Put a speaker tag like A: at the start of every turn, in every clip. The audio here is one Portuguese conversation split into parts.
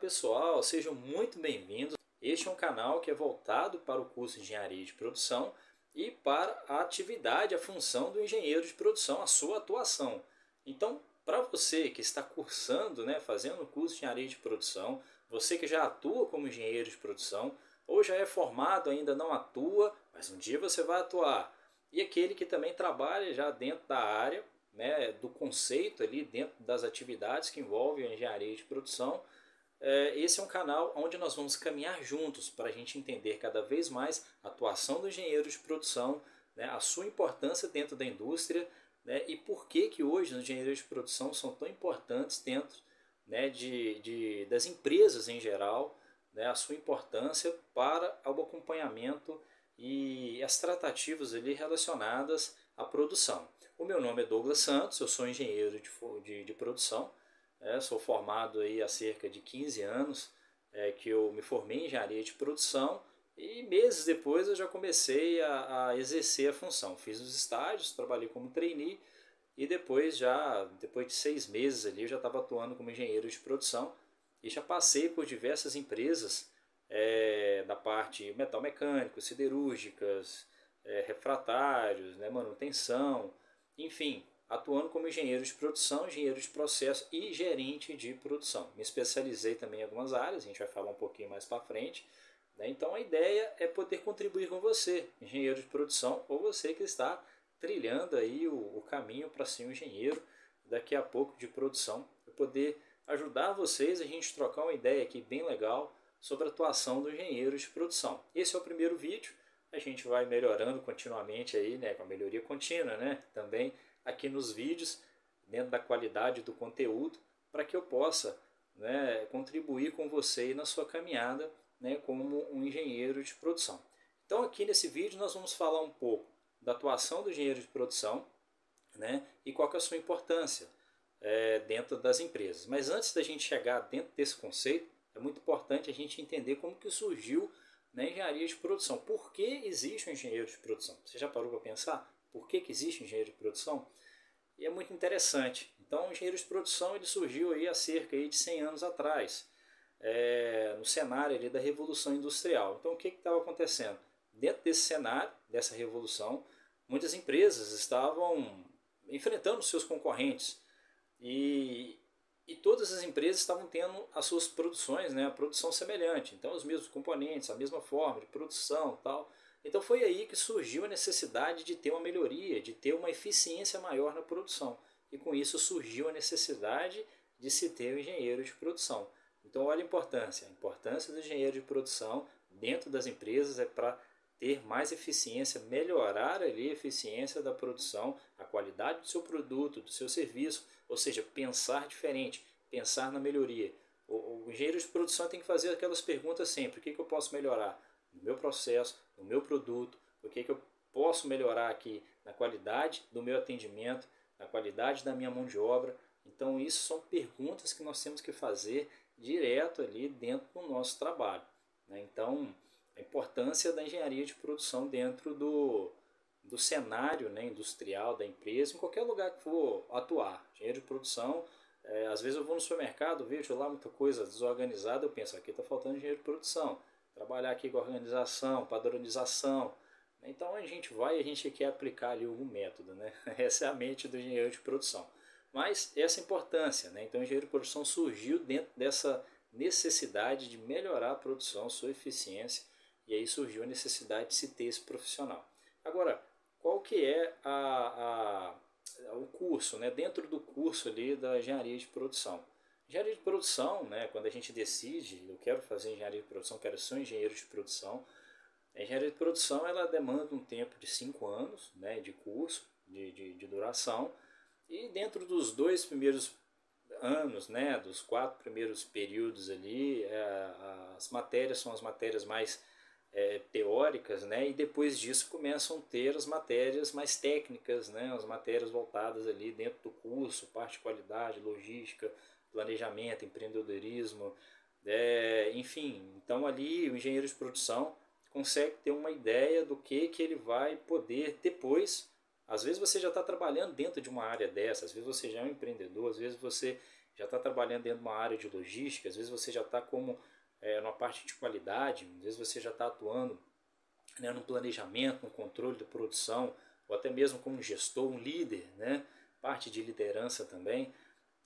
A: pessoal, sejam muito bem-vindos. Este é um canal que é voltado para o curso de Engenharia de Produção e para a atividade, a função do engenheiro de produção, a sua atuação. Então, para você que está cursando, fazendo o curso de Engenharia de Produção, você que já atua como engenheiro de produção ou já é formado, ainda não atua, mas um dia você vai atuar. E aquele que também trabalha já dentro da área, do conceito ali, dentro das atividades que envolvem a engenharia de produção, esse é um canal onde nós vamos caminhar juntos para a gente entender cada vez mais a atuação do engenheiro de produção, a sua importância dentro da indústria, e por que hoje os engenheiros de produção são tão importantes dentro das empresas em geral, a sua importância para o acompanhamento e as tratativas ali relacionadas à produção. O meu nome é Douglas Santos, eu sou engenheiro de produção, sou formado aí há cerca de 15 anos que eu me formei em engenharia de produção e meses depois eu já comecei a exercer a função. Fiz os estágios, trabalhei como trainee e depois de 6 meses ali eu já estava atuando como engenheiro de produção e já passei por diversas empresas da parte metal mecânico, siderúrgicas, refratários, manutenção, enfim, atuando como engenheiro de produção, engenheiro de processo e gerente de produção. Me especializei também em algumas áreas, a gente vai falar um pouquinho mais para frente. Então a ideia é poder contribuir com você, engenheiro de produção, ou você que está trilhando aí o caminho para ser um engenheiro daqui a pouco de produção, para poder ajudar vocês, a gente trocar uma ideia aqui bem legal sobre a atuação do engenheiro de produção. Esse é o primeiro vídeo, a gente vai melhorando continuamente aí, com a melhoria contínua, também aqui nos vídeos, dentro da qualidade do conteúdo, para que eu possa contribuir com você na sua caminhada como um engenheiro de produção. Então aqui nesse vídeo nós vamos falar um pouco da atuação do engenheiro de produção e qual que é a sua importância dentro das empresas. Mas antes da gente chegar dentro desse conceito, é muito importante a gente entender como que surgiu na engenharia de produção. Por que existe um engenheiro de produção? Você já parou para pensar? Por que existe um engenheiro de produção? E é muito interessante. Então o engenheiro de produção ele surgiu aí há cerca aí de 100 anos atrás, no cenário ali da Revolução Industrial. Então o que estava acontecendo? Dentro desse cenário, dessa revolução, muitas empresas estavam enfrentando seus concorrentes e todas as empresas estavam tendo as suas produções, a produção semelhante. Então os mesmos componentes, a mesma forma de produção tal. Então foi aí que surgiu a necessidade de ter uma melhoria, de ter uma eficiência maior na produção. E com isso surgiu a necessidade de se ter um engenheiro de produção. Então olha a importância do engenheiro de produção dentro das empresas é para ter mais eficiência, melhorar ali a eficiência da produção, a qualidade do seu produto, do seu serviço, ou seja, pensar diferente, pensar na melhoria. O engenheiro de produção tem que fazer aquelas perguntas sempre: o que eu posso melhorar no meu processo, no meu produto, o que eu posso melhorar aqui na qualidade do meu atendimento, na qualidade da minha mão de obra. Então isso são perguntas que nós temos que fazer direto ali dentro do nosso trabalho. Então a importância da engenharia de produção dentro do cenário industrial da empresa, em qualquer lugar que for atuar. Engenheiro de produção, às vezes eu vou no supermercado, vejo lá muita coisa desorganizada, eu penso, aqui está faltando engenheiro de produção. Trabalhar aqui com organização, padronização. Então a gente vai e a gente quer aplicar ali algum método. Essa é a mente do engenheiro de produção. Mas essa importância. Então o engenheiro de produção surgiu dentro dessa necessidade de melhorar a produção, sua eficiência, e aí surgiu a necessidade de se ter esse profissional. Agora, qual que é o curso, dentro do curso ali da engenharia de produção? Engenharia de produção, quando a gente decide, eu quero fazer engenharia de produção, quero ser um engenheiro de produção, a engenharia de produção ela demanda um tempo de 5 anos de curso, de duração, e dentro dos 2 primeiros anos, dos 4 primeiros períodos ali, as matérias são as matérias mais teóricas, e depois disso começam a ter as matérias mais técnicas, as matérias voltadas ali dentro do curso, parte de qualidade, logística, planejamento, empreendedorismo, enfim. Então ali o engenheiro de produção consegue ter uma ideia do que ele vai poder depois. Às vezes você já está trabalhando dentro de uma área dessa, às vezes você já é um empreendedor, às vezes você já está trabalhando dentro de uma área de logística, às vezes você já está como numa parte de qualidade, às vezes você já está atuando, né, no planejamento, no controle da produção, ou até mesmo como gestor, um líder, né, parte de liderança também.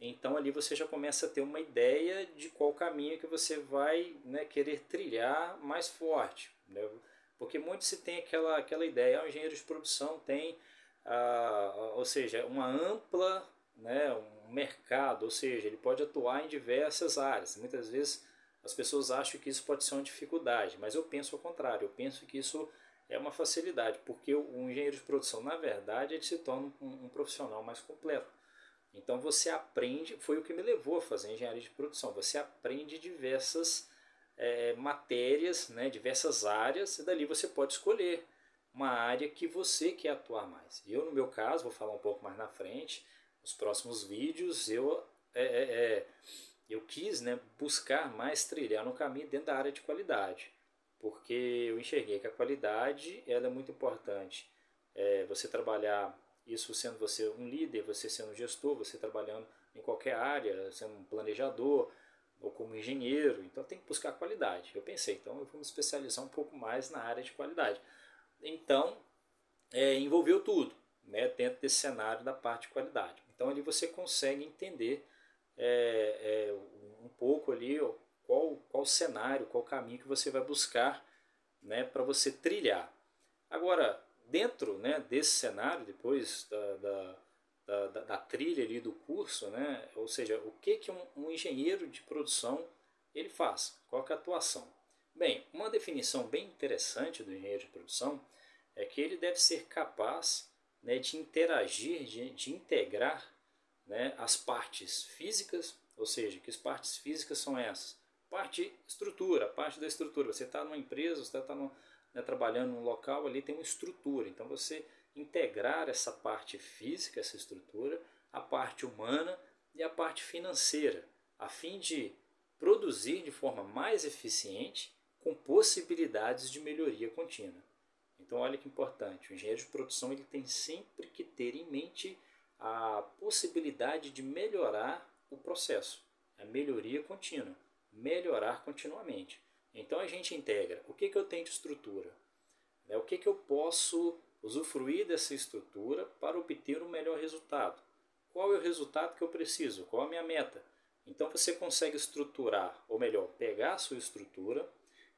A: Então ali você já começa a ter uma ideia de qual caminho que você vai, né, querer trilhar mais forte, né? Porque muito se tem aquela ideia, o engenheiro de produção tem, ou seja, uma ampla, né, um mercado, ou seja, ele pode atuar em diversas áreas. Muitas vezes as pessoas acham que isso pode ser uma dificuldade, mas eu penso ao contrário, eu penso que isso é uma facilidade, porque o engenheiro de produção, na verdade, ele se torna um profissional mais completo. Então você aprende, foi o que me levou a fazer engenharia de produção, você aprende diversas matérias, né, diversas áreas, e dali você pode escolher uma área que você quer atuar mais. Eu, no meu caso, vou falar um pouco mais na frente, nos próximos vídeos, eu quis, né, buscar mais trilhar no caminho dentro da área de qualidade, porque eu enxerguei que a qualidade ela é muito importante. Você trabalhar, isso sendo você um líder, você sendo um gestor, você trabalhando em qualquer área, sendo um planejador ou como engenheiro, então tem que buscar qualidade. Eu pensei, então eu vou me especializar um pouco mais na área de qualidade. Então, envolveu tudo, né, dentro desse cenário da parte de qualidade. Então ali você consegue entender um pouco ali qual cenário, qual caminho que você vai buscar, né, para você trilhar. Agora, dentro, né, desse cenário, depois da trilha ali do curso, né, ou seja, o que um engenheiro de produção ele faz? Qual que é a atuação? Bem, uma definição bem interessante do engenheiro de produção é que ele deve ser capaz, né, de interagir, de integrar, né, as partes físicas, ou seja, que as partes físicas são essas? Parte estrutura, parte da estrutura. Você está numa empresa, você está né, trabalhando num local, ali tem uma estrutura. Então você integrar essa parte física, essa estrutura, a parte humana e a parte financeira, a fim de produzir de forma mais eficiente com possibilidades de melhoria contínua. Então olha que importante, o engenheiro de produção ele tem sempre que ter em mente a possibilidade de melhorar o processo, a melhoria contínua, melhorar continuamente. Então a gente integra o que eu tenho de estrutura, né? O que eu posso usufruir dessa estrutura para obter um melhor resultado. Qual é o resultado que eu preciso? Qual é a minha meta? Então você consegue estruturar, ou melhor, pegar a sua estrutura,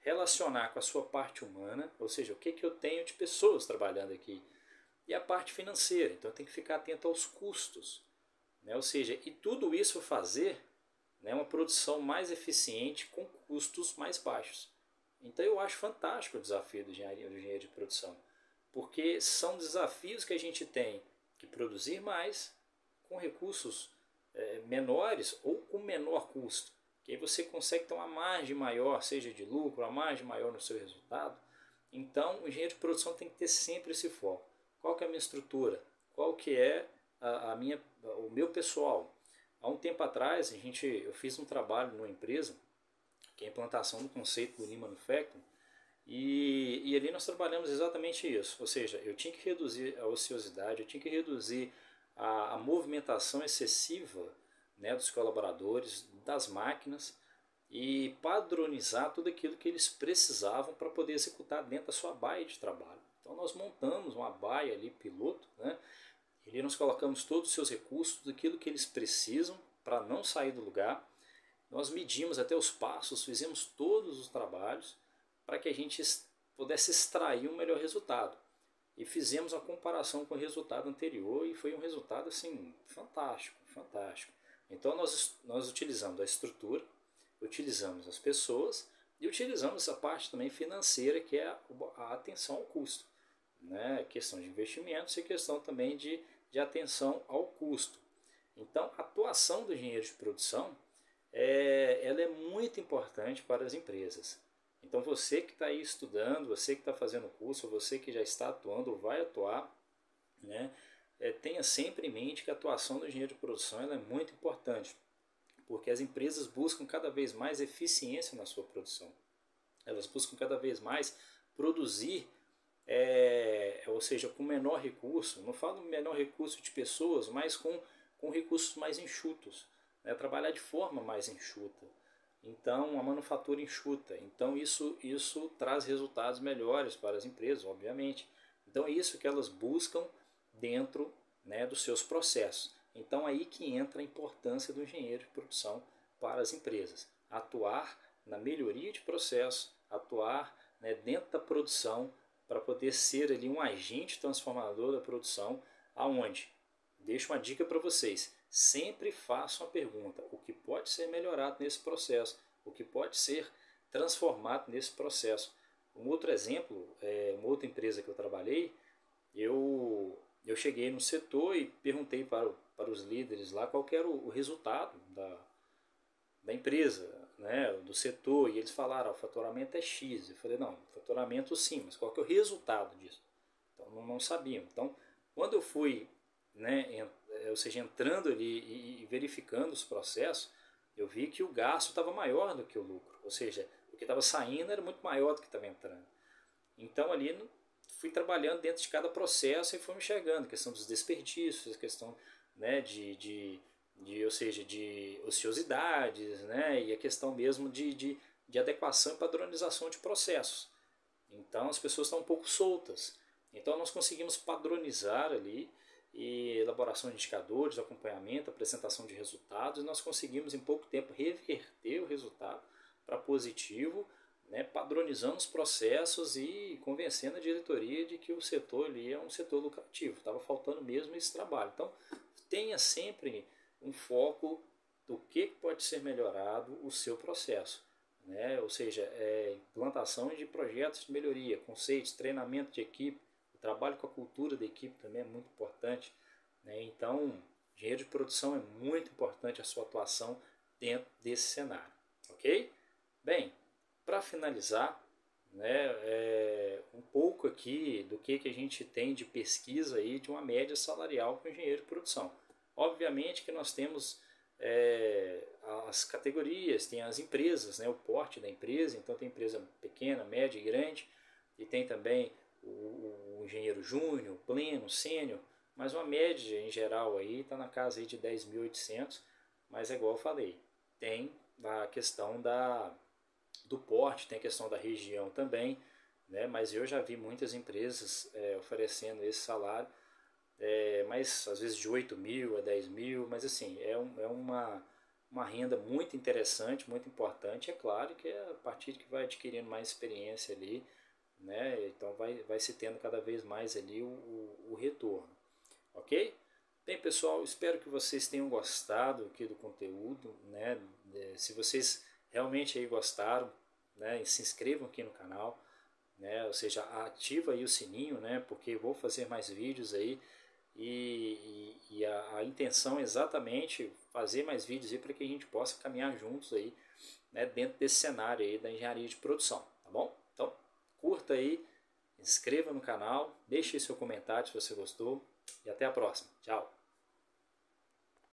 A: relacionar com a sua parte humana, ou seja, o que eu tenho de pessoas trabalhando aqui, e a parte financeira. Então tem que ficar atento aos custos, né? Ou seja, e tudo isso fazer, né, uma produção mais eficiente com custos mais baixos. Então eu acho fantástico o desafio do engenheiro de produção, porque são desafios que a gente tem que produzir mais com recursos menores ou com menor custo. Que aí você consegue ter uma margem maior, seja de lucro, uma margem maior no seu resultado. Então o engenheiro de produção tem que ter sempre esse foco. Qual que é a minha estrutura? Qual que é o meu pessoal? Há um tempo atrás eu fiz um trabalho numa empresa que é a implantação do conceito do Lean Manufacturing, e ali nós trabalhamos exatamente isso, ou seja, eu tinha que reduzir a ociosidade, eu tinha que reduzir a movimentação excessiva, né, dos colaboradores, das máquinas, e padronizar tudo aquilo que eles precisavam para poder executar dentro da sua baia de trabalho. Então nós montamos uma baia ali piloto, né, e ali nós colocamos todos os seus recursos, tudo aquilo que eles precisam para não sair do lugar. Nós medimos até os passos, fizemos todos os trabalhos para que a gente pudesse extrair um melhor resultado. E fizemos a comparação com o resultado anterior e foi um resultado assim fantástico, fantástico. Então nós utilizamos a estrutura, utilizamos as pessoas e utilizamos a parte também financeira, que é a atenção ao custo, né? Questão de investimentos e questão também de atenção ao custo. Então a atuação do engenheiro de produção ela é muito importante para as empresas. Então você que está aí estudando, você que está fazendo curso, você que já está atuando ou vai atuar, né, tenha sempre em mente que a atuação do engenheiro de produção ela é muito importante, porque as empresas buscam cada vez mais eficiência na sua produção. Elas buscam cada vez mais produzir, ou seja, com menor recurso. Não falo menor recurso de pessoas, mas com recursos mais enxutos. né, trabalhar de forma mais enxuta. Então, a manufatura enxuta. Então, isso traz resultados melhores para as empresas, obviamente. Então, é isso que elas buscam dentro, né, dos seus processos. Então, aí que entra a importância do engenheiro de produção para as empresas. Atuar na melhoria de processo, atuar, né, dentro da produção para poder ser ali um agente transformador da produção, aonde? Deixo uma dica para vocês. Sempre façam a pergunta: o que pode ser melhorado nesse processo? O que pode ser transformado nesse processo? Um outro exemplo, uma outra empresa que eu trabalhei, eu cheguei no setor e perguntei para os líderes lá qual que era o resultado da empresa, né, do setor, e eles falaram: o faturamento é X. Eu falei: não, faturamento sim, mas qual que é o resultado disso? Então não sabiam. Então, quando eu fui, né, ou seja, entrando ali e verificando os processos, eu vi que o gasto estava maior do que o lucro, ou seja, o que estava saindo era muito maior do que estava entrando. Então ali fui trabalhando dentro de cada processo e fui enxergando a questão dos desperdícios, a questão, né, ou seja, de ociosidades, né, e a questão mesmo de adequação e padronização de processos. Então as pessoas estão um pouco soltas. Então nós conseguimos padronizar ali e elaboração de indicadores, acompanhamento, apresentação de resultados, e nós conseguimos em pouco tempo reverter o resultado para positivo, né, padronizando os processos e convencendo a diretoria de que o setor ali é um setor lucrativo. Estava faltando mesmo esse trabalho. Então tenha sempre um foco do que pode ser melhorado o seu processo, né? Ou seja, implantação de projetos de melhoria, conceitos, treinamento de equipe, o trabalho com a cultura da equipe também é muito importante, né? Então, engenheiro de produção é muito importante a sua atuação dentro desse cenário, ok? Bem, para finalizar, né, um pouco aqui do que a gente tem de pesquisa aí de uma média salarial para o engenheiro de produção. Obviamente que nós temos as categorias, tem as empresas, né, o porte da empresa, então tem empresa pequena, média e grande, e tem também o engenheiro júnior, pleno, sênior, mas uma média em geral aí está na casa aí de 10.800, mas é igual eu falei, tem a questão do porte, tem a questão da região também, né, mas eu já vi muitas empresas oferecendo esse salário, mas às vezes de 8.000 a 10.000, mas assim, é uma renda muito interessante, muito importante. É claro que é a partir que vai adquirindo mais experiência ali, né, então vai se tendo cada vez mais ali o retorno, ok? Bem, pessoal, espero que vocês tenham gostado aqui do conteúdo, né, se vocês realmente aí gostaram, né, se inscrevam aqui no canal, né, ou seja, ativa aí o sininho, né, porque vou fazer mais vídeos aí. E a intenção é exatamente fazer mais vídeos aí para que a gente possa caminhar juntos aí, né, dentro desse cenário aí da engenharia de produção, tá bom? Então curta aí, inscreva no canal, deixe seu comentário se você gostou e até a próxima. Tchau!